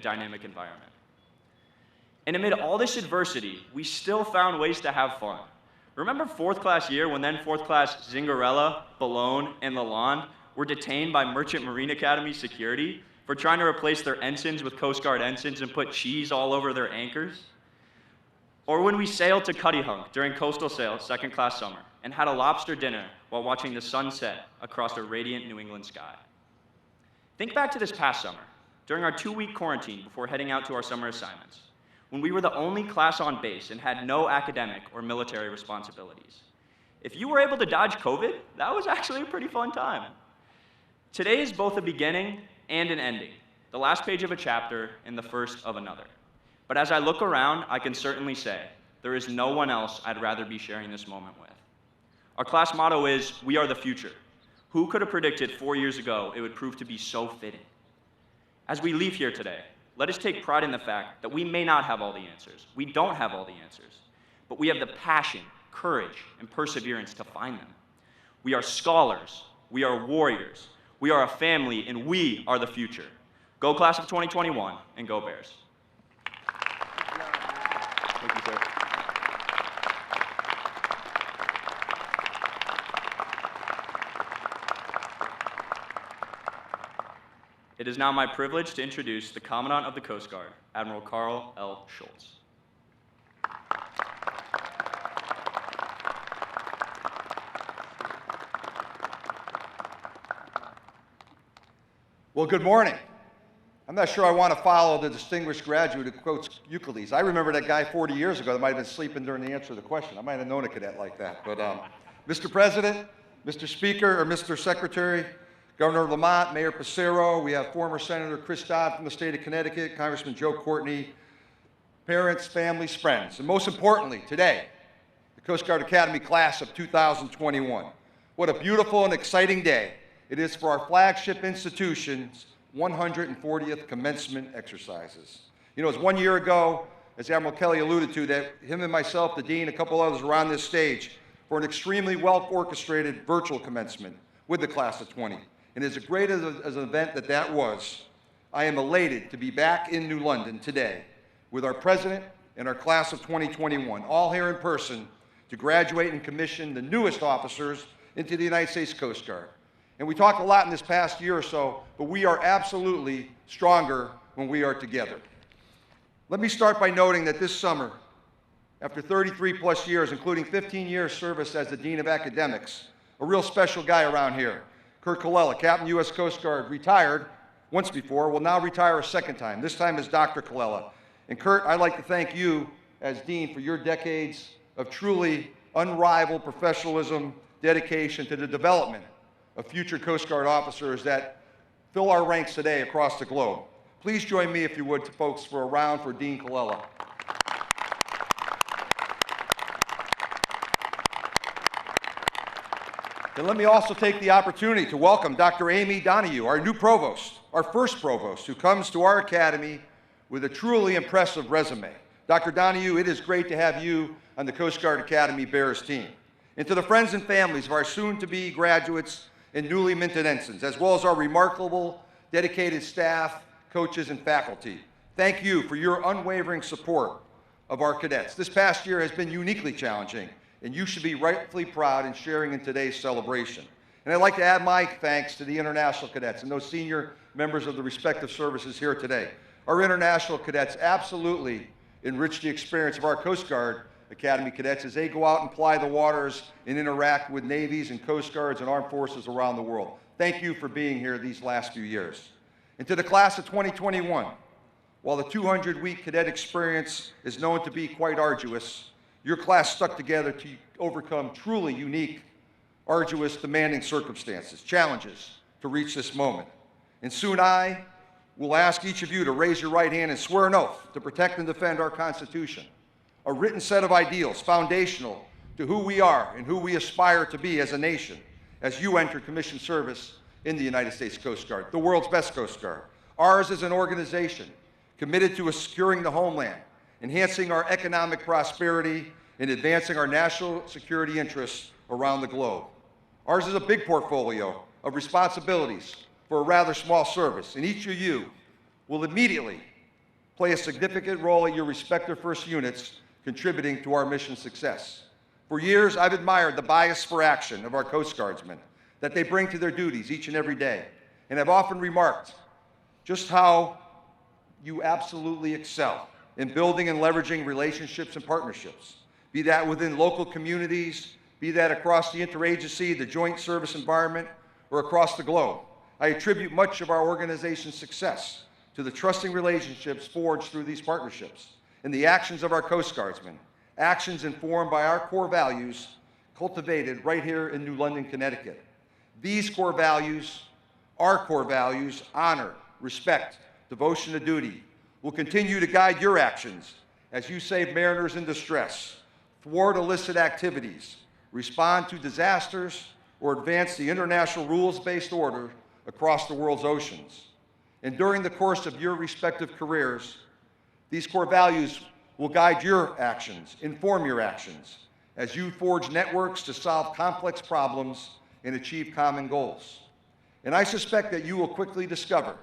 dynamic environment. And amid all this adversity, we still found ways to have fun. Remember fourth class year when then fourth class Zingarella, Ballone, and Lalonde were detained by Merchant Marine Academy security for trying to replace their ensigns with Coast Guard ensigns and put cheese all over their anchors? Or when we sailed to Cuttyhunk during coastal sail second class summer and had a lobster dinner while watching the sun set across a radiant New England sky. Think back to this past summer, during our 2-week quarantine before heading out to our summer assignments, when we were the only class on base and had no academic or military responsibilities. If you were able to dodge COVID, that was actually a pretty fun time. Today is both a beginning and an ending, the last page of a chapter and the first of another. But as I look around, I can certainly say, there is no one else I'd rather be sharing this moment with. Our class motto is, "We are the future." Who could have predicted 4 years ago it would prove to be so fitting? As we leave here today, let us take pride in the fact that we may not have all the answers. We don't have all the answers. But we have the passion, courage, and perseverance to find them. We are scholars. We are warriors. We are a family, and we are the future. Go class of 2021, and go Bears. Thank you, sir. It is now my privilege to introduce the Commandant of the Coast Guard, Admiral Carl L. Schultz. Well, good morning. I'm not sure I want to follow the distinguished graduate who quotes Euclides. I remember that guy 40 years ago that might have been sleeping during the answer to the question. I might have known a cadet like that. But Mr. President, Mr. Speaker, or Mr. Secretary, Governor Lamont, Mayor Passero, we have former Senator Chris Dodd from the state of Connecticut, Congressman Joe Courtney, parents, families, friends, and most importantly, today, the Coast Guard Academy class of 2021. What a beautiful and exciting day it is for our flagship institution's 140th Commencement Exercises. You know, it was 1 year ago, as Admiral Kelly alluded to, that him and myself, the Dean, a couple others were on this stage for an extremely well-orchestrated virtual commencement with the class of 20. And as great as an event that was, I am elated to be back in New London today with our President and our class of 2021, all here in person to graduate and commission the newest officers into the United States Coast Guard. And we talked a lot in this past year or so, but we are absolutely stronger when we are together. Let me start by noting that this summer, after 33 plus years, including 15 years service as the Dean of Academics, a real special guy around here, Kurt Colella, Captain U.S. Coast Guard, retired once before, will now retire a second time, this time as Dr. Colella. And Kurt, I'd like to thank you as Dean for your decades of truly unrivaled professionalism, dedication to the development of future Coast Guard officers that fill our ranks today across the globe. Please join me, if you would, folks, for a round for Dean Colella. And let me also take the opportunity to welcome Dr. Amy Donahue, our new provost, our first provost, who comes to our academy with a truly impressive resume. Dr. Donahue, it is great to have you on the Coast Guard Academy Bears team. And to the friends and families of our soon-to-be graduates and newly minted ensigns, as well as our remarkable, dedicated staff, coaches, and faculty, thank you for your unwavering support of our cadets. This past year has been uniquely challenging, and you should be rightfully proud in sharing in today's celebration. And I'd like to add my thanks to the international cadets and those senior members of the respective services here today. Our international cadets absolutely enrich the experience of our Coast Guard Academy cadets as they go out and ply the waters and interact with navies and Coast Guards and armed forces around the world. Thank you for being here these last few years. And to the class of 2021, while the 200-week cadet experience is known to be quite arduous, your class stuck together to overcome truly unique, arduous, demanding circumstances, challenges to reach this moment. And soon I will ask each of you to raise your right hand and swear an oath to protect and defend our Constitution, a written set of ideals foundational to who we are and who we aspire to be as a nation as you enter commissioned service in the United States Coast Guard, the world's best Coast Guard. Ours is an organization committed to securing the homeland, enhancing our economic prosperity, and advancing our national security interests around the globe. Ours is a big portfolio of responsibilities for a rather small service, and each of you will immediately play a significant role at your respective first units, contributing to our mission success. For years, I've admired the bias for action of our Coast Guardsmen that they bring to their duties each and every day, and have often remarked just how you absolutely excel in building and leveraging relationships and partnerships, be that within local communities, be that across the interagency, the joint service environment, or across the globe. I attribute much of our organization's success to the trusting relationships forged through these partnerships and the actions of our Coast Guardsmen, actions informed by our core values cultivated right here in New London, Connecticut. These core values, our core values, honor, respect, devotion to duty, will continue to guide your actions as you save mariners in distress, thwart illicit activities, respond to disasters, or advance the international rules-based order across the world's oceans. And during the course of your respective careers, these core values will guide your actions, inform your actions, as you forge networks to solve complex problems and achieve common goals. And I suspect that you will quickly discover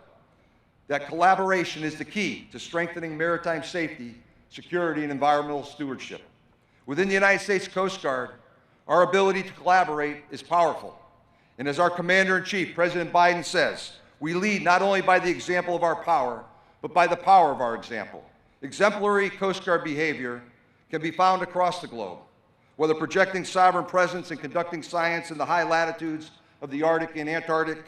that collaboration is the key to strengthening maritime safety, security, and environmental stewardship. Within the United States Coast Guard, our ability to collaborate is powerful. And as our Commander-in-Chief, President Biden, says, we lead not only by the example of our power, but by the power of our example. Exemplary Coast Guard behavior can be found across the globe, whether projecting sovereign presence and conducting science in the high latitudes of the Arctic and Antarctic,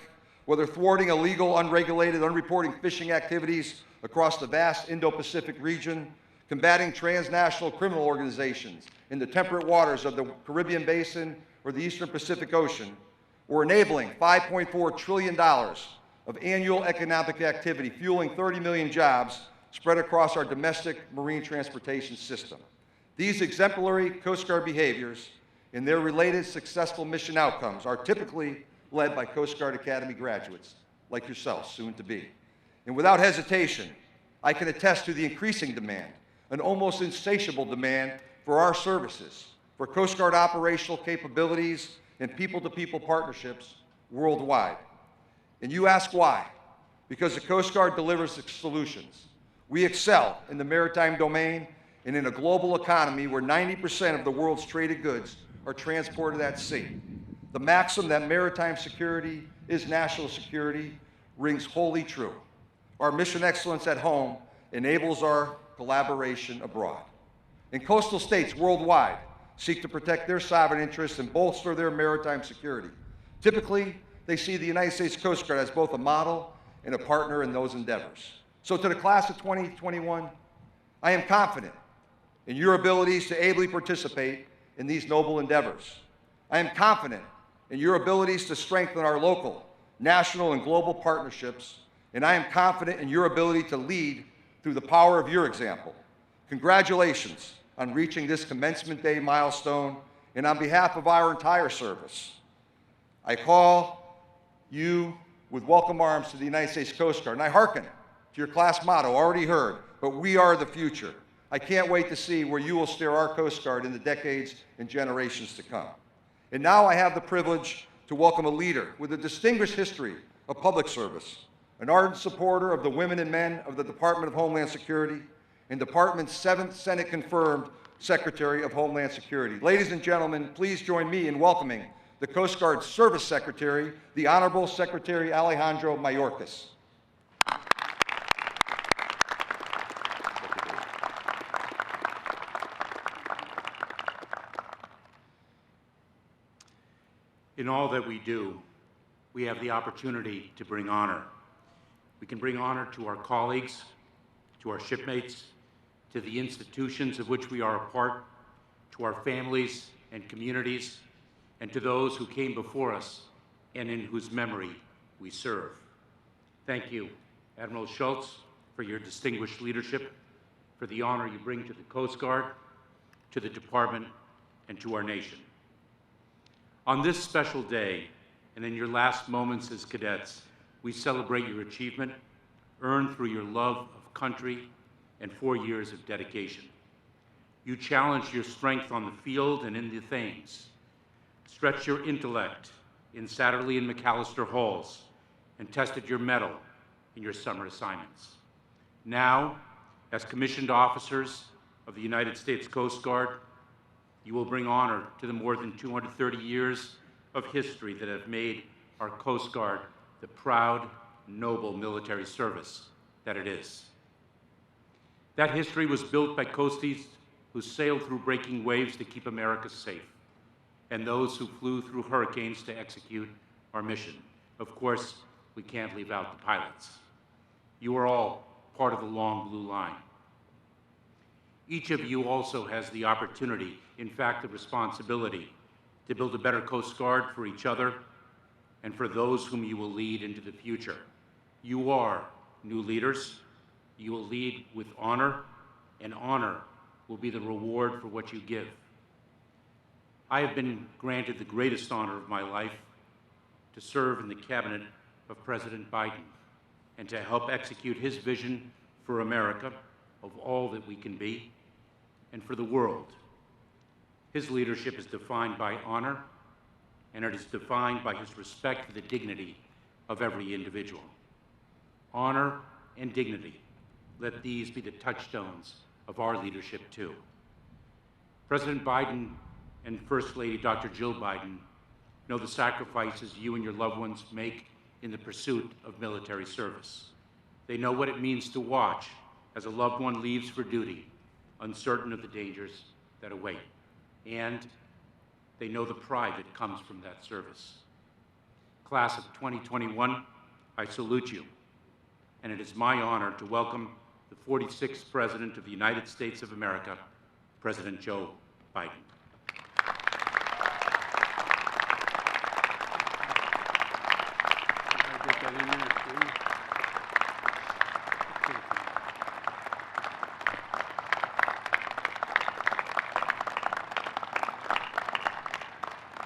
whether thwarting illegal, unregulated, unreported fishing activities across the vast Indo-Pacific region, combating transnational criminal organizations in the temperate waters of the Caribbean Basin or the Eastern Pacific Ocean, or enabling $5.4 trillion of annual economic activity, fueling 30 million jobs spread across our domestic marine transportation system. These exemplary Coast Guard behaviors and their related successful mission outcomes are typically led by Coast Guard Academy graduates, like yourselves, soon to be. And without hesitation, I can attest to the increasing demand, an almost insatiable demand for our services, for Coast Guard operational capabilities and people-to-people partnerships worldwide. And you ask why? Because the Coast Guard delivers solutions. We excel in the maritime domain and in a global economy where 90% of the world's traded goods are transported at sea. The maxim that maritime security is national security rings wholly true. Our mission excellence at home enables our collaboration abroad. And coastal states worldwide seek to protect their sovereign interests and bolster their maritime security. Typically, they see the United States Coast Guard as both a model and a partner in those endeavors. So to the class of 2021, I am confident in your abilities to ably participate in these noble endeavors. I am confident in your abilities to strengthen our local, national, and global partnerships, and I am confident in your ability to lead through the power of your example. Congratulations on reaching this Commencement Day milestone, and on behalf of our entire service, I call you with welcome arms to the United States Coast Guard, and I hearken to your class motto, already heard, but we are the future. I can't wait to see where you will steer our Coast Guard in the decades and generations to come. And now I have the privilege to welcome a leader with a distinguished history of public service, an ardent supporter of the women and men of the Department of Homeland Security, and Department's 7th Senate-confirmed Secretary of Homeland Security. Ladies and gentlemen, please join me in welcoming the Coast Guard Service Secretary, the Honorable Secretary Alejandro Mayorkas. In all that we do, we have the opportunity to bring honor. We can bring honor to our colleagues, to our shipmates, to the institutions of which we are a part, to our families and communities, and to those who came before us and in whose memory we serve. Thank you, Admiral Schultz, for your distinguished leadership, for the honor you bring to the Coast Guard, to the Department, and to our nation. On this special day, and in your last moments as cadets, we celebrate your achievement, earned through your love of country and 4 years of dedication. You challenged your strength on the field and in the Thames, stretched your intellect in Satterley and McAllister halls, and tested your mettle in your summer assignments. Now, As commissioned officers of the United States Coast Guard, you will bring honor to the more than 230 years of history that have made our Coast Guard the proud, noble military service that it is. That history was built by coasties who sailed through breaking waves to keep America safe, and those who flew through hurricanes to execute our mission. Of course, we can't leave out the pilots. You are all part of the long blue line. Each of you also has the opportunity, in fact, the responsibility, to build a better Coast Guard for each other and for those whom you will lead into the future. You are new leaders. You will lead with honor, and honor will be the reward for what you give. I have been granted the greatest honor of my life to serve in the cabinet of President Biden and to help execute his vision for America, of all that we can be, and for the world. His leadership is defined by honor, and it is defined by his respect for the dignity of every individual. Honor and dignity, let these be the touchstones of our leadership too. President Biden and First Lady Dr. Jill Biden know the sacrifices you and your loved ones make in the pursuit of military service. They know what it means to watch as a loved one leaves for duty, uncertain of the dangers that await. And they know the pride that comes from that service. Class of 2021, I salute you, and it is my honor to welcome the 46th President of the United States of America, President Joe Biden.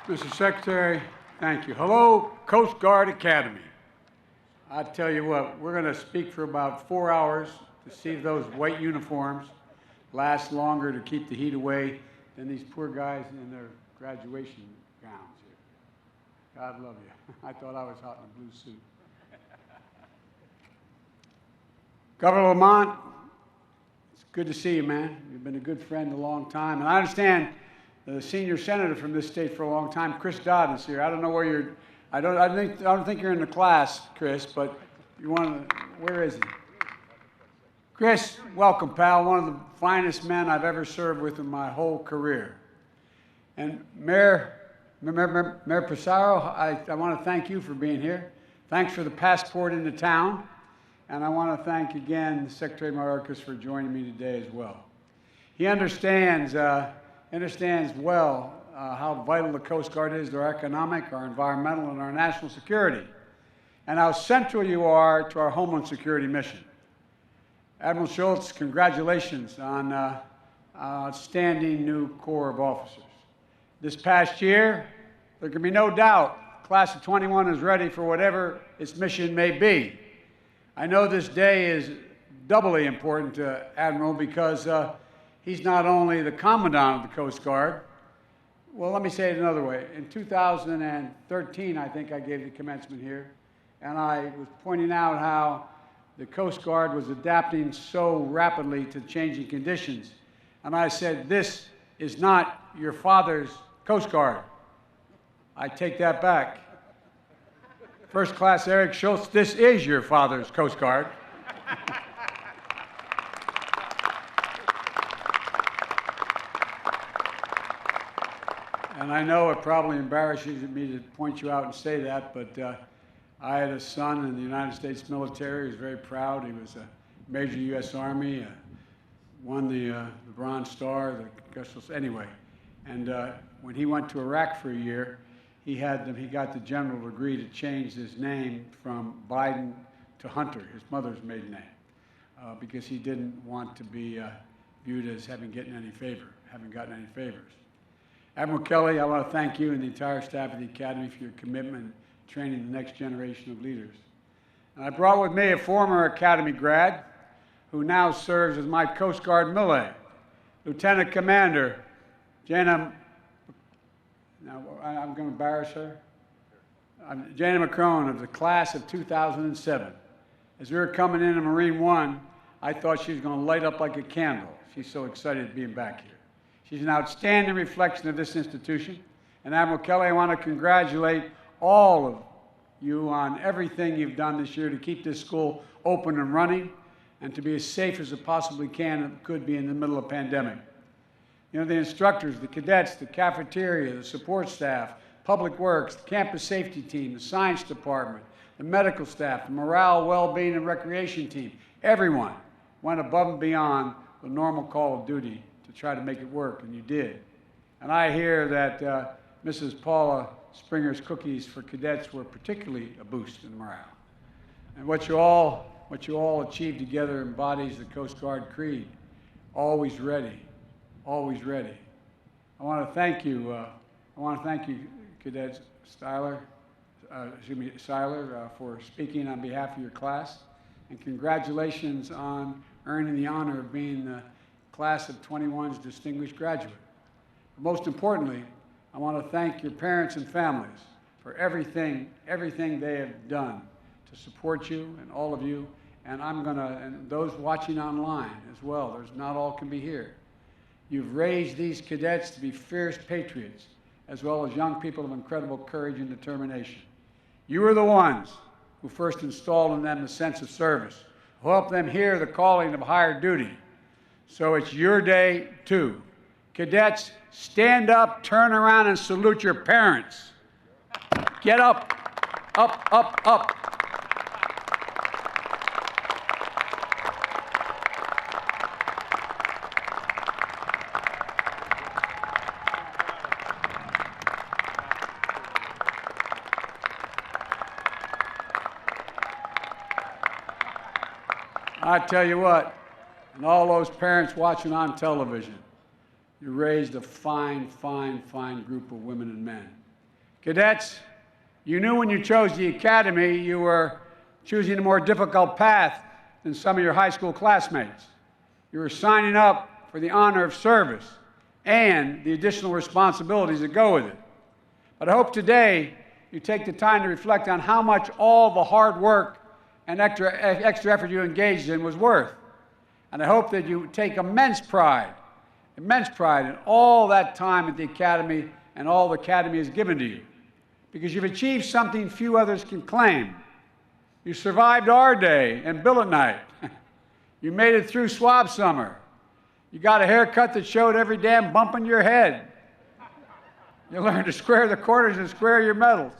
Mr. Secretary, thank you. Hello, Coast Guard Academy. I tell you what, we're going to speak for about 4 hours to see if those white uniforms last longer to keep the heat away than these poor guys in their graduation gowns here. God love you. I thought I was hot in a blue suit. Governor Lamont, it's good to see you, man. You've been a good friend a long time. And I understand the senior senator from this state for a long time, Chris Dodd, is here. I don't know where you're. I don't think you're in the class, Chris. But you want to. Where is he? Chris, welcome, pal. One of the finest men I've ever served with in my whole career. And Mayor Pissarro, I want to thank you for being here. Thanks for the passport into town. And I want to thank again Secretary Mayorkas for joining me today as well. He understands well how vital the Coast Guard is to our economic, our environmental, and our national security, and how central you are to our Homeland Security mission. Admiral Schultz, congratulations on an outstanding new Corps of officers. This past year, there can be no doubt, Class of 21 is ready for whatever its mission may be. I know this day is doubly important to Admiral because he's not only the Commandant of the Coast Guard. Well, let me say it another way. In 2013, I think I gave the commencement here, and I was pointing out how the Coast Guard was adapting so rapidly to changing conditions. And I said, this is not your father's Coast Guard. I take that back. First Class Eric Schultz, this is your father's Coast Guard. And I know it probably embarrasses me to point you out and say that, but I had a son in the United States military. He was very proud. He was a Major U.S. Army, won the Bronze Star, the Congressional, anyway. And when he went to Iraq for a year, he got the general to agree to change his name from Biden to Hunter, his mother's maiden name, because he didn't want to be viewed as having gotten any favors. Admiral Kelly, I want to thank you and the entire staff of the Academy for your commitment in training the next generation of leaders. And I brought with me a former Academy grad who now serves as my Coast Guard Millet, Lieutenant Commander Jana, now I'm going to embarrass her, Jana Mccrone of the class of 2007. As we were coming into Marine One, I thought she was going to light up like a candle. She's so excited being back here. She's an outstanding reflection of this institution. And Admiral Kelly, I want to congratulate all of you on everything you've done this year to keep this school open and running and to be as safe as it possibly can and could be in the middle of a pandemic. You know, the instructors, the cadets, the cafeteria, the support staff, public works, the campus safety team, the science department, the medical staff, the morale, well-being, and recreation team, everyone went above and beyond the normal call of duty to try to make it work, and you did. And I hear that Mrs. Paula Springer's cookies for cadets were particularly a boost in morale. And what you all achieved together embodies the Coast Guard creed: always ready, always ready. I want to thank you. Cadet Seiler, for speaking on behalf of your class, and congratulations on earning the honor of being the class of 21's distinguished graduate. But most importantly, I want to thank your parents and families for everything they have done to support you and all of you, and and those watching online as well. There's not all can be here. You've raised these cadets to be fierce patriots, as well as young people of incredible courage and determination. You are the ones who first installed in them the sense of service, who helped them hear the calling of higher duty. So it's your day, too. Cadets, stand up, turn around, and salute your parents. Get up, up, up, up. I tell you what, and all those parents watching on television, you raised a fine, fine, fine group of women and men. Cadets, you knew when you chose the academy you were choosing a more difficult path than some of your high school classmates. You were signing up for the honor of service and the additional responsibilities that go with it. But I hope today you take the time to reflect on how much all the hard work and extra effort you engaged in was worth. And I hope that you take immense pride in all that time at the Academy and all the Academy has given to you, because you've achieved something few others can claim. You survived our day and billet night. You made it through swab summer. You got a haircut that showed every damn bump in your head. You learned to square the corners and square your medals.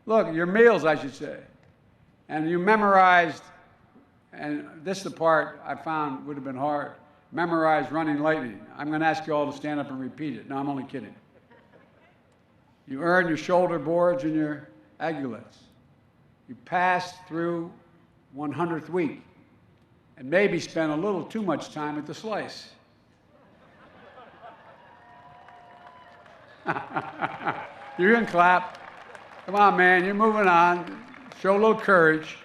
Look, your meals, I should say. And you memorized, and this is the part I found would have been hard, memorized running lightning. I'm going to ask you all to stand up and repeat it. No, I'm only kidding. You earned your shoulder boards and your aiguillettes. You passed through 100th week and maybe spent a little too much time at the slice. You can clap. Come on, man, you're moving on. Show a little courage.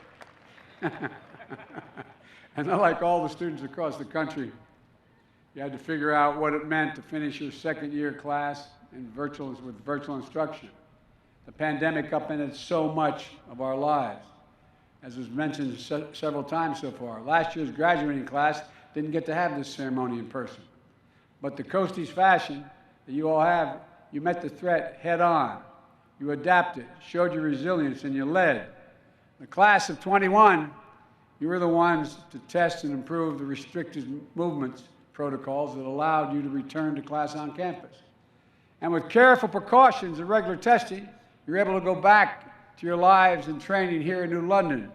And like all the students across the country, you had to figure out what it meant to finish your second year class with virtual instruction. The pandemic upended so much of our lives, as was mentioned several times so far. Last year's graduating class didn't get to have this ceremony in person. But the Coasties fashion that you all have, you met the threat head on. You adapted, showed your resilience, and you led. The class of 21, you were the ones to test and improve the restricted movements protocols that allowed you to return to class on campus. And with careful precautions and regular testing, you were able to go back to your lives and training here in New London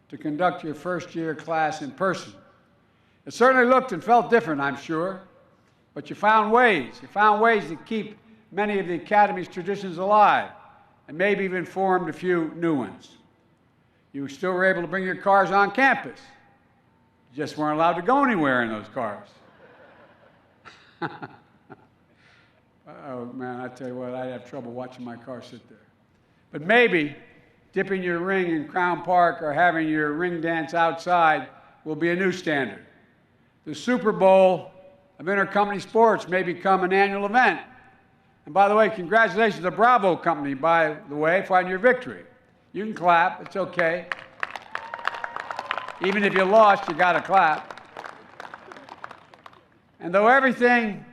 to conduct your first year class in person. It certainly looked and felt different, I'm sure, but you found ways to keep many of the Academy's traditions alive and maybe even formed a few new ones. You still were able to bring your cars on campus. You just weren't allowed to go anywhere in those cars. Oh, man, I tell you what, I'd have trouble watching my car sit there. But maybe dipping your ring in Crown Park or having your ring dance outside will be a new standard. The Super Bowl of intercompany sports may become an annual event. And by the way, congratulations to the Bravo Company, by the way, for your victory. You can clap, it's okay. Even if you lost, you got to clap. And though everything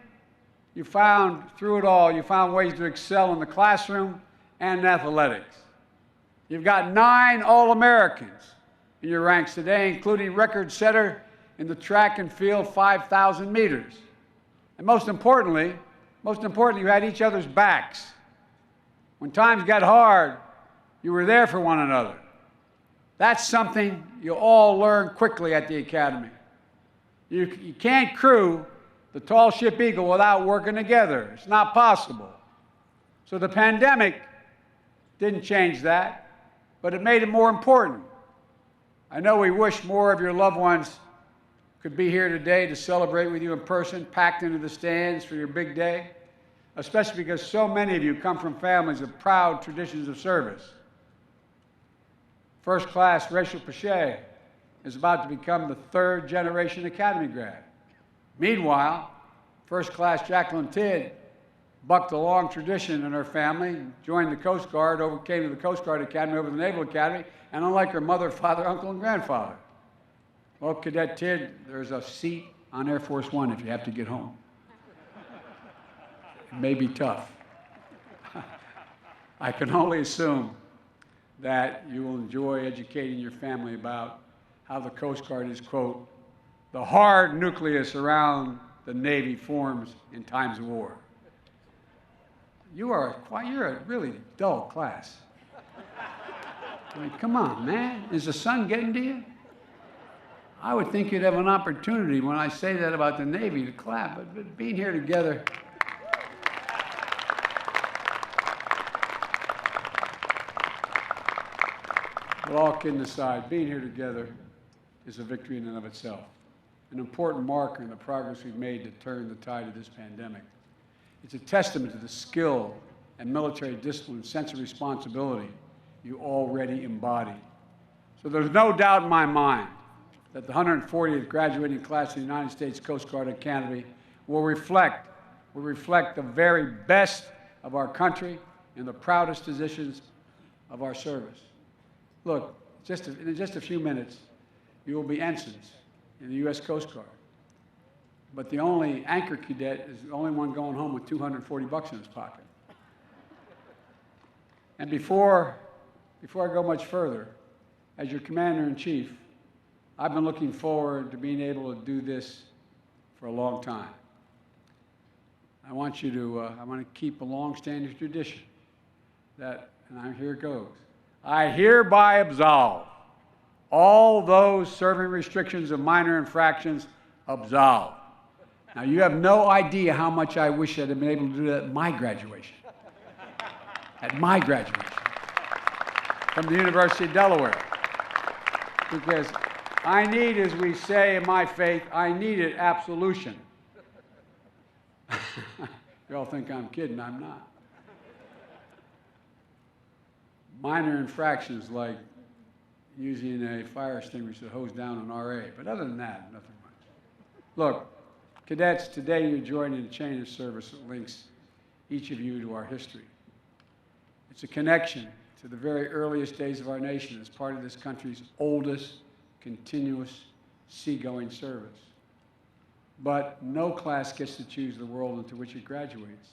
you found, through it all, you found ways to excel in the classroom and in athletics. You've got 9 All-Americans in your ranks today, including record setter in the track and field 5,000 meters. And most importantly, you had each other's backs. When times got hard, you were there for one another. That's something you all learn quickly at the academy. You can't crew the tall ship Eagle without working together. It's not possible. So the pandemic didn't change that, but it made it more important. I know we wish more of your loved ones could be here today to celebrate with you in person, packed into the stands for your big day, especially because so many of you come from families of proud traditions of service. First class Rachel Pache is about to become the 3rd generation Academy grad. Meanwhile, first class Jacqueline Tidd bucked a long tradition in her family, joined the Coast Guard, came to the Coast Guard Academy over the Naval Academy, and unlike her mother, father, uncle, and grandfather. Well, Cadet Tidd, there's a seat on Air Force One if you have to get home. It may be tough. I can only assume that you will enjoy educating your family about how the Coast Guard is, quote, the hard nucleus around the Navy forms in times of war. You're a really dull class. I mean, come on, man. Is the sun getting to you? I would think you'd have an opportunity when I say that about the Navy to clap, but being here together. But all kidding aside, being here together is a victory in and of itself, an important marker in the progress we've made to turn the tide of this pandemic. It's a testament to the skill and military discipline and sense of responsibility you already embody. So there's no doubt in my mind that the 140th graduating class of the United States Coast Guard Academy will reflect the very best of our country and the proudest traditions of our service. Look, in just a few minutes, you will be ensigns in the U.S. Coast Guard. But the only anchor cadet is the only one going home with $240 in his pocket. And before I go much further, as your commander-in-chief, I've been looking forward to being able to do this for a long time. I want to keep a long-standing tradition and here it goes. I hereby absolve all those serving restrictions of minor infractions absolved. Now, you have no idea how much I wish I'd have been able to do that at my graduation. At my graduation from the University of Delaware. Because I need, as we say in my faith, I needed absolution. You all think I'm kidding, I'm not. Minor infractions like using a fire extinguisher to hose down an RA, but other than that, nothing much. Look, cadets, today you're joining a chain of service that links each of you to our history. It's a connection to the very earliest days of our nation as part of this country's oldest continuous seagoing service. But no class gets to choose the world into which it graduates.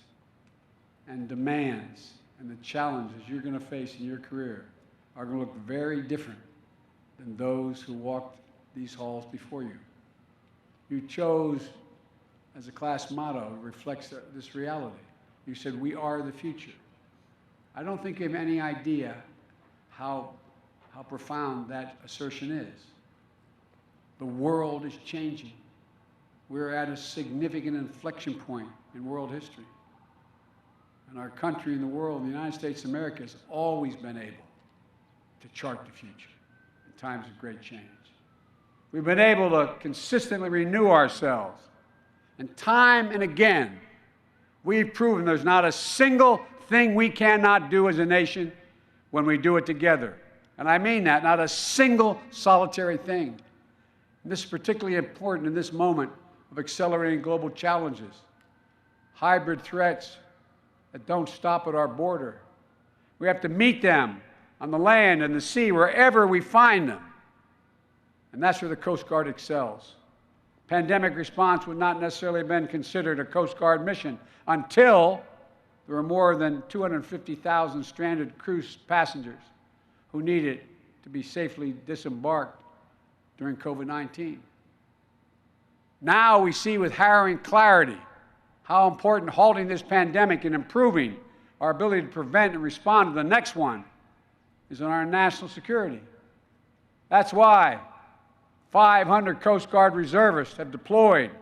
And demands and the challenges you're going to face in your career are going to look very different than those who walked these halls before you. You chose, as a class motto, reflects this reality. You said, we are the future. I don't think you have any idea how profound that assertion is. The world is changing. We're at a significant inflection point in world history. And our country and the world, the United States of America, has always been able to chart the future in times of great change. We've been able to consistently renew ourselves. And time and again, we've proven there's not a single thing we cannot do as a nation when we do it together. And I mean that, not a single solitary thing. And this is particularly important in this moment of accelerating global challenges, hybrid threats that don't stop at our border. We have to meet them on the land and the sea, wherever we find them. And that's where the Coast Guard excels. Pandemic response would not necessarily have been considered a Coast Guard mission until there were more than 250,000 stranded cruise passengers who needed to be safely disembarked during COVID-19. Now we see with harrowing clarity how important halting this pandemic and improving our ability to prevent and respond to the next one is in our national security. That's why 500 Coast Guard reservists have deployed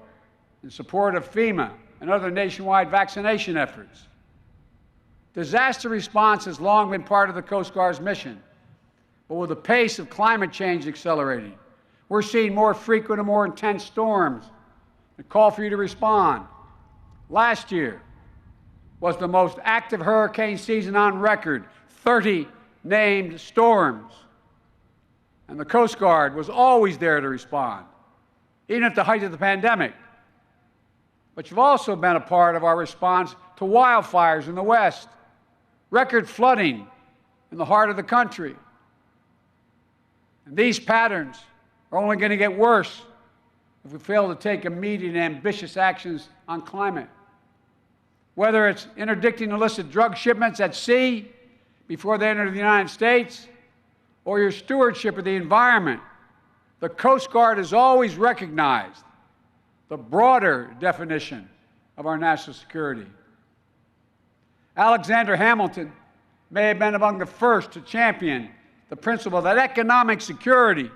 in support of FEMA and other nationwide vaccination efforts. Disaster response has long been part of the Coast Guard's mission, but with the pace of climate change accelerating, we're seeing more frequent and more intense storms that call for you to respond. Last year was the most active hurricane season on record, 30 named storms. And the Coast Guard was always there to respond, even at the height of the pandemic. But you've also been a part of our response to wildfires in the West, record flooding in the heart of the country. And these patterns are only going to get worse if we fail to take immediate and ambitious actions on climate. Whether it's interdicting illicit drug shipments at sea before they enter the United States, or your stewardship of the environment, the Coast Guard has always recognized the broader definition of our national security. Alexander Hamilton may have been among the first to champion the principle that economic security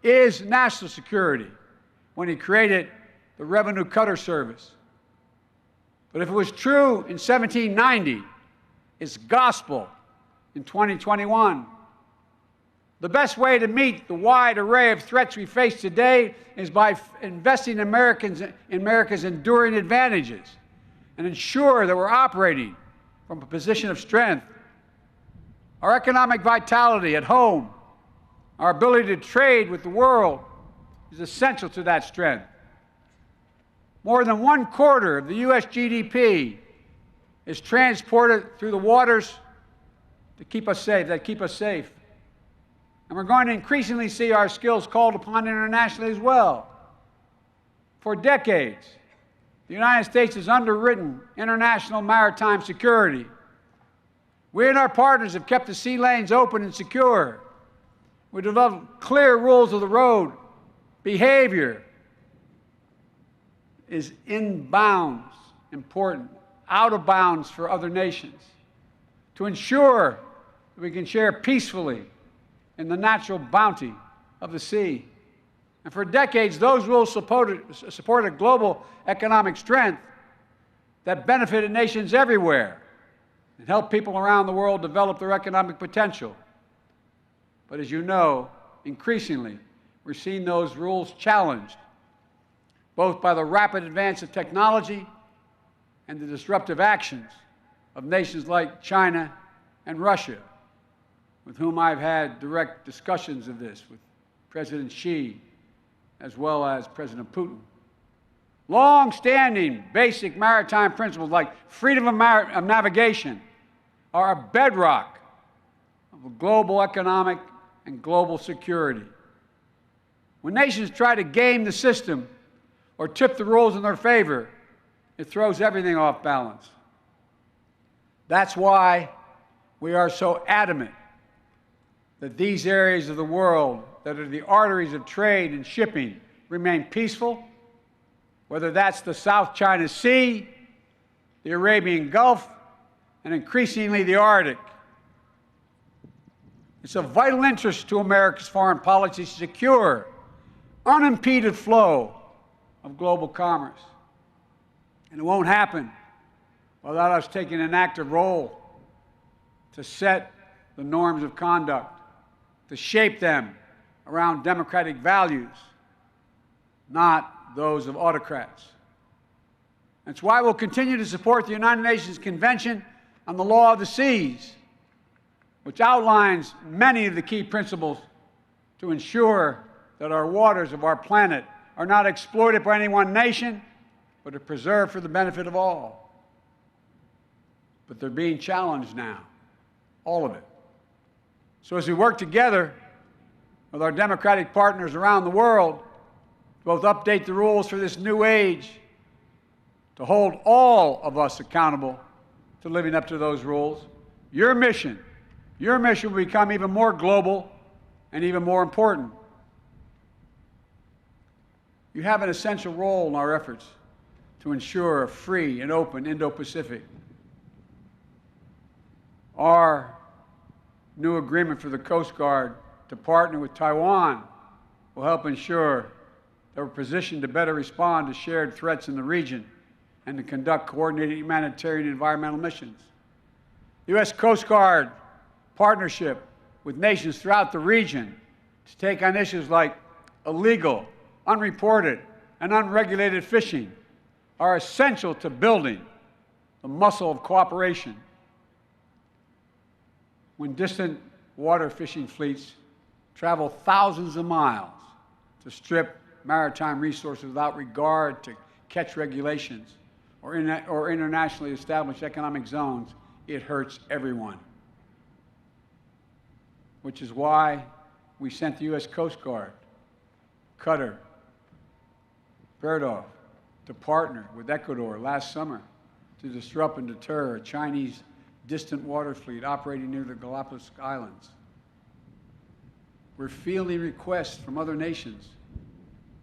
is national security when he created the Revenue Cutter Service. But if it was true in 1790, it's gospel in 2021. The best way to meet the wide array of threats we face today is by investing in America's enduring advantages and ensure that we're operating from a position of strength. Our economic vitality at home, our ability to trade with the world is essential to that strength. More than 1/4 of the U.S. GDP is transported through the waters to keep us safe, And we're going to increasingly see our skills called upon internationally as well. For decades, the United States has underwritten international maritime security. We and our partners have kept the sea lanes open and secure. We developed clear rules of the road. Behavior is in bounds, important, out of bounds for other nations, to ensure that we can share peacefully in the natural bounty of the sea. And for decades, those rules supported global economic strength that benefited nations everywhere and helped people around the world develop their economic potential. But as you know, increasingly, we're seeing those rules challenged, both by the rapid advance of technology and the disruptive actions of nations like China and Russia, with whom I've had direct discussions of this with President Xi as well as President Putin. Long-standing basic maritime principles like freedom of navigation are a bedrock of global economic and global security. When nations try to game the system or tip the rules in their favor, it throws everything off balance. That's why we are so adamant that these areas of the world that are the arteries of trade and shipping remain peaceful, whether that's the South China Sea, the Arabian Gulf, and increasingly the Arctic. It's of vital interest to America's foreign policy to secure unimpeded flow of global commerce. And it won't happen without us taking an active role to set the norms of conduct, to shape them around democratic values, not those of autocrats. That's why we'll continue to support the United Nations Convention on the Law of the Seas, which outlines many of the key principles to ensure that our waters of our planet are not exploited by any one nation, but are preserved for the benefit of all. But they're being challenged now, all of it. So as we work together with our democratic partners around the world to both update the rules for this new age, to hold all of us accountable to living up to those rules. Your mission will become even more global and even more important. You have an essential role in our efforts to ensure a free and open Indo-Pacific. Our new agreement for the Coast Guard to partner with Taiwan will help ensure that we're positioned to better respond to shared threats in the region and to conduct coordinated humanitarian and environmental missions. The U.S. Coast Guard partnership with nations throughout the region to take on issues like illegal, unreported, and unregulated fishing are essential to building the muscle of cooperation. When distant water fishing fleets travel thousands of miles to strip maritime resources without regard to catch regulations or internationally established economic zones, it hurts everyone. Which is why we sent the U.S. Coast Guard, Qatar, Berdoff, to partner with Ecuador last summer to disrupt and deter a Chinese distant water fleet operating near the Galapagos Islands. We're fielding requests from other nations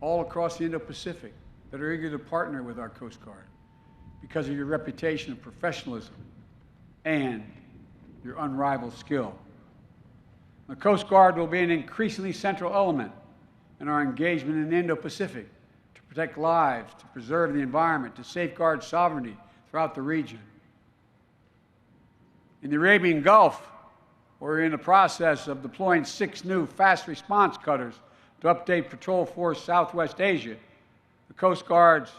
all across the Indo-Pacific that are eager to partner with our Coast Guard because of your reputation of professionalism and your unrivaled skill. The Coast Guard will be an increasingly central element in our engagement in the Indo-Pacific to protect lives, to preserve the environment, to safeguard sovereignty throughout the region. In the Arabian Gulf, we're in the process of deploying 6 new fast response cutters to update Patrol Force Southwest Asia. The Coast Guard's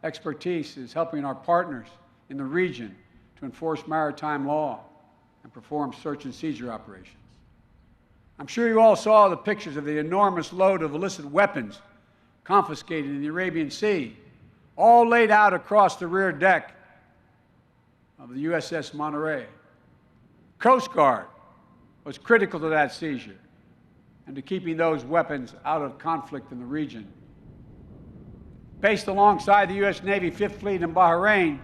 expertise is helping our partners in the region to enforce maritime law and perform search and seizure operations. I'm sure you all saw the pictures of the enormous load of illicit weapons confiscated in the Arabian Sea, all laid out across the rear deck of the USS Monterey. Coast Guard was critical to that seizure and to keeping those weapons out of conflict in the region. Based alongside the U.S. Navy 5th Fleet in Bahrain,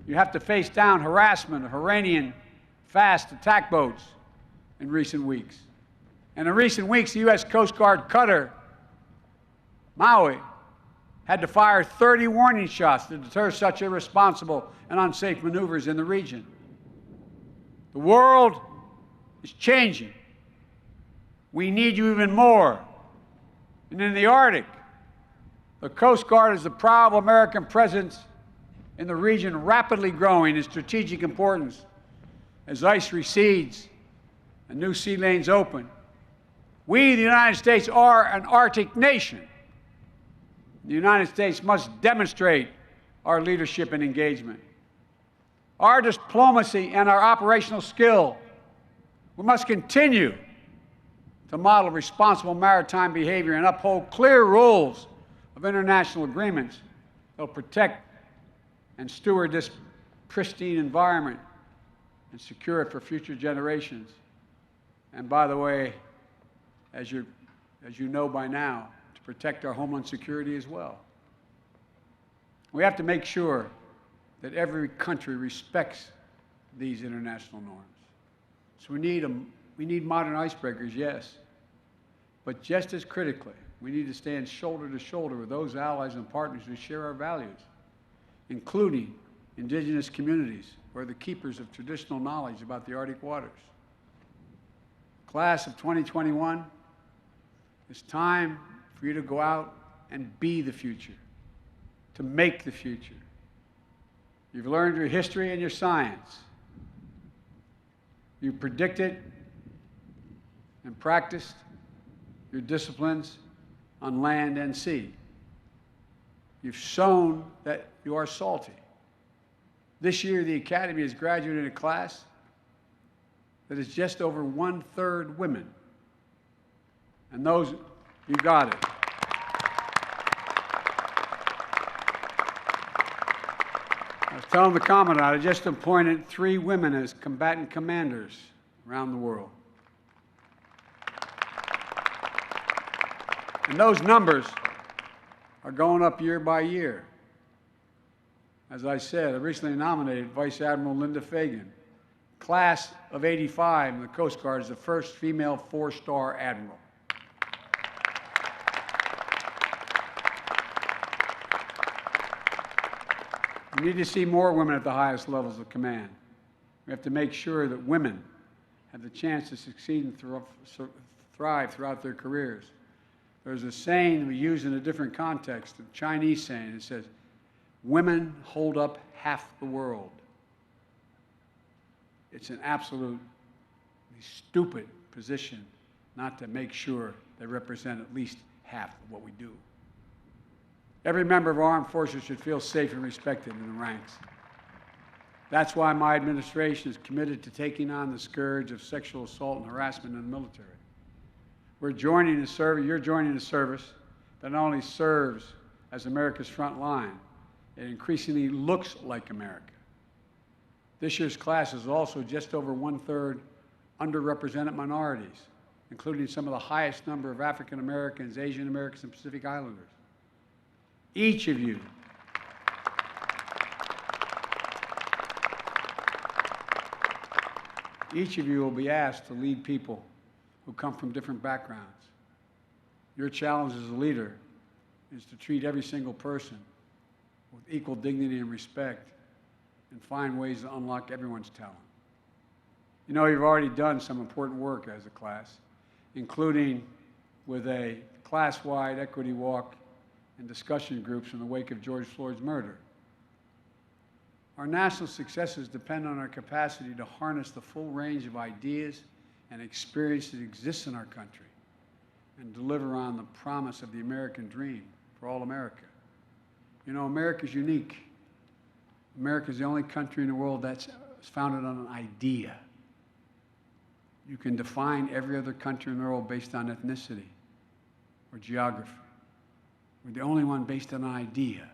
you have to face down harassment of Iranian fast attack boats in recent weeks. And in recent weeks, the U.S. Coast Guard cutter, Maui, had to fire 30 warning shots to deter such irresponsible and unsafe maneuvers in the region. The world is changing. We need you even more. And in the Arctic, the Coast Guard is a proud American presence in the region, rapidly growing in strategic importance as ice recedes and new sea lanes open. We, the United States, are an Arctic nation. The United States must demonstrate our leadership and engagement. Our diplomacy and our operational skill, we must continue to model responsible maritime behavior and uphold clear rules of international agreements that will protect and steward this pristine environment and secure it for future generations. And by the way, as you know by now, to protect our homeland security as well. We have to make sure that every country respects these international norms. So we need modern icebreakers, yes. But just as critically, we need to stand shoulder to shoulder with those allies and partners who share our values, including indigenous communities who are the keepers of traditional knowledge about the Arctic waters. Class of 2021, it's time for you to go out and be the future, to make the future. You've learned your history and your science. You predicted and practiced your disciplines on land and sea. You've shown that you are salty. This year, the Academy has graduated a class that is just over 1/3 women. And those, you got it. I was telling the Commandant, I just appointed 3 women as combatant commanders around the world. And those numbers are going up year by year. As I said, I recently nominated Vice Admiral Linda Fagan. Class of '85 in the Coast Guard is the first female four-star admiral. We need to see more women at the highest levels of command. We have to make sure that women have the chance to succeed and thrive throughout their careers. There's a saying we use in a different context, a Chinese saying. It says, women hold up half the world. It's an absolutely stupid position not to make sure they represent at least half of what we do. Every member of our armed forces should feel safe and respected in the ranks. That's why my administration is committed to taking on the scourge of sexual assault and harassment in the military. You're joining a service that not only serves as America's front line, it increasingly looks like America. This year's class is also just over 1/3 underrepresented minorities, including some of the highest number of African Americans, Asian Americans, and Pacific Islanders. Each of you will be asked to lead people who come from different backgrounds. Your challenge as a leader is to treat every single person with equal dignity and respect and find ways to unlock everyone's talent. You know, you've already done some important work as a class, including with a class-wide equity walk and discussion groups in the wake of George Floyd's murder. Our national successes depend on our capacity to harness the full range of ideas and experience that exists in our country and deliver on the promise of the American dream for all America. You know, America's unique. America's the only country in the world that's founded on an idea. You can define every other country in the world based on ethnicity or geography. We're the only one based on an idea,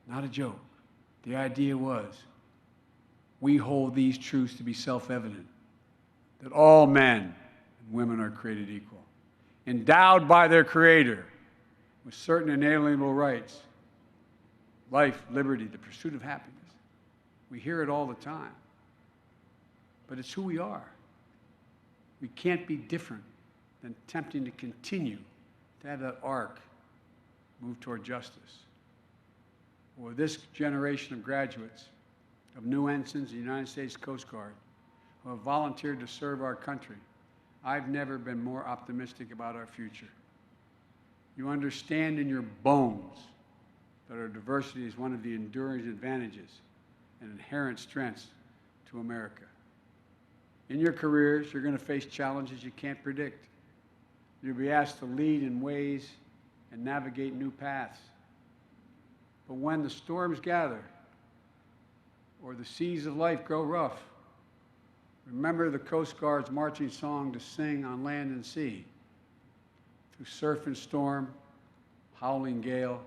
not a joke. The idea was, we hold these truths to be self-evident, that all men and women are created equal, endowed by their Creator with certain inalienable rights, life, liberty, the pursuit of happiness. We hear it all the time, but it's who we are. We can't be different than attempting to continue to have that arc move toward justice. With this generation of graduates, of new ensigns in the United States Coast Guard, who have volunteered to serve our country, I've never been more optimistic about our future. You understand in your bones that our diversity is one of the enduring advantages and inherent strengths to America. In your careers, you're going to face challenges you can't predict. You'll be asked to lead in ways and navigate new paths. But when the storms gather or the seas of life grow rough, remember the Coast Guard's marching song to sing on land and sea. Through surf and storm, howling gale,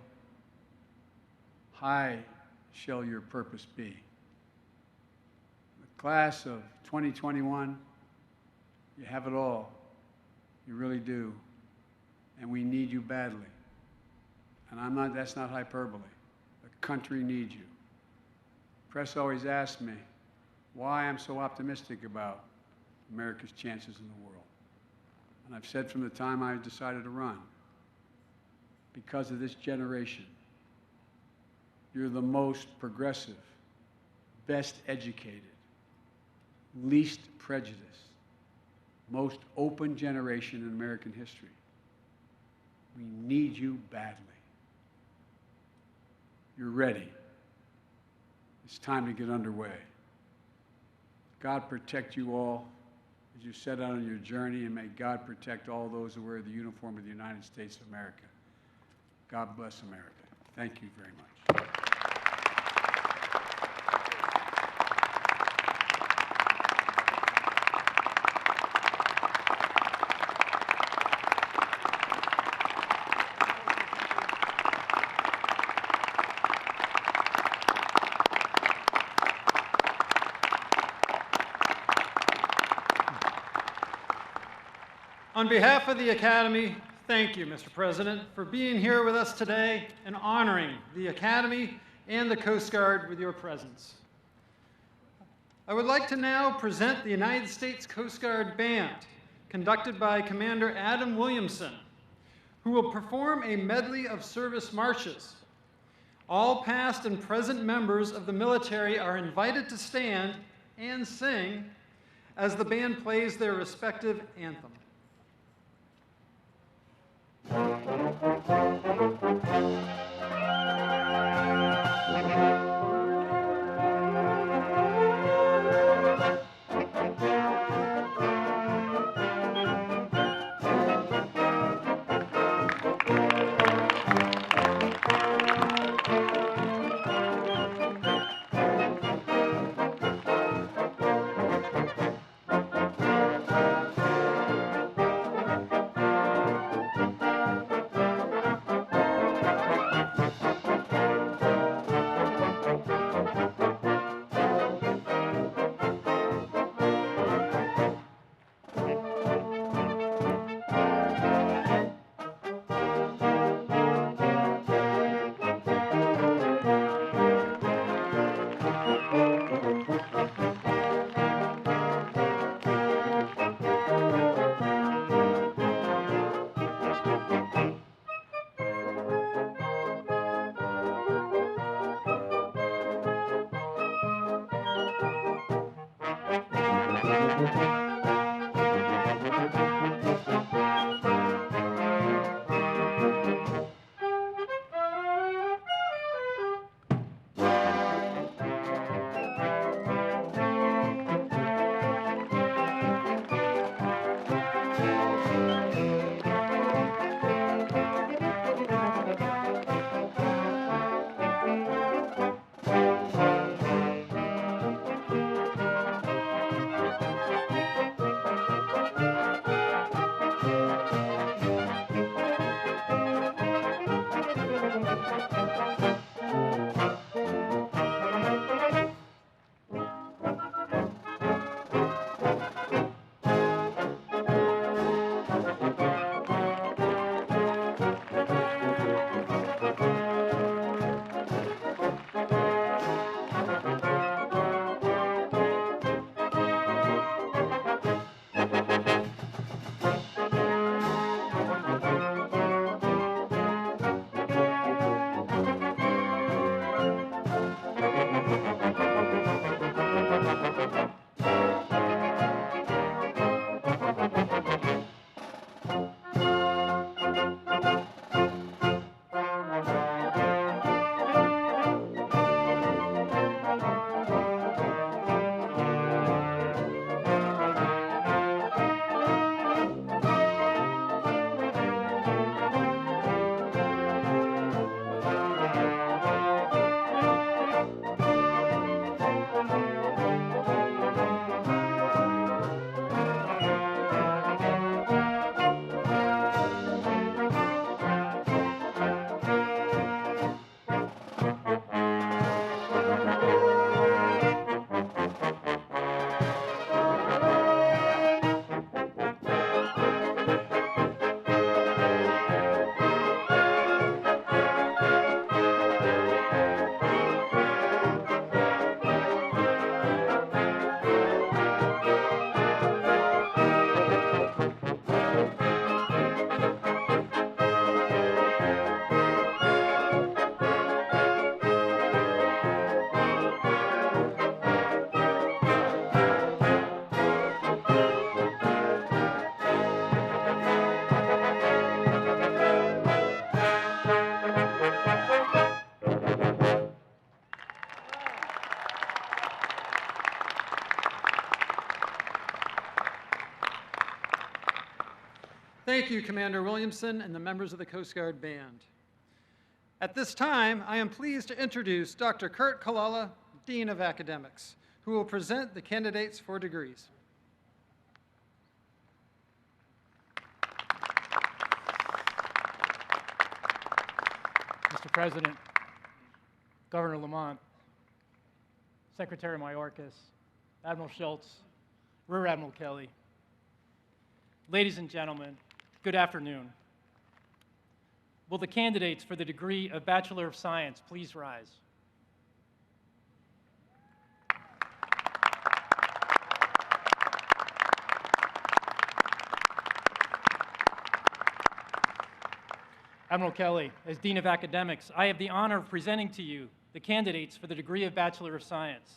high shall your purpose be. The class of 2021, you have it all. You really do. And we need you badly. And that's not hyperbole. The country needs you. Press always asks me why I'm so optimistic about America's chances in the world. And I've said from the time I decided to run, because of this generation, you're the most progressive, best educated, least prejudiced, most open generation in American history. We need you badly. You're ready. It's time to get underway. God protect you all as you set out on your journey, and may God protect all those who wear the uniform of the United States of America. God bless America. Thank you very much. On behalf of the Academy, Thank you, Mr. President, for being here with us today and honoring the Academy and the Coast Guard with your presence. I would like to now present the United States Coast Guard Band, conducted by Commander Adam Williamson, who will perform a medley of service marches. All past and present members of the military are invited to stand and sing as the band plays their respective anthem. Thank you, Commander Williamson and the members of the Coast Guard Band. At this time, I am pleased to introduce Dr. Kurt Kalala, Dean of Academics, who will present the candidates for degrees. Mr. President, Governor Lamont, Secretary Mayorkas, Admiral Schultz, Rear Admiral Kelly, ladies and gentlemen, good afternoon. Will the candidates for the degree of Bachelor of Science please rise? Admiral Kelly, as Dean of Academics, I have the honor of presenting to you the candidates for the degree of Bachelor of Science.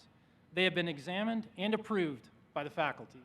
They have been examined and approved by the faculty.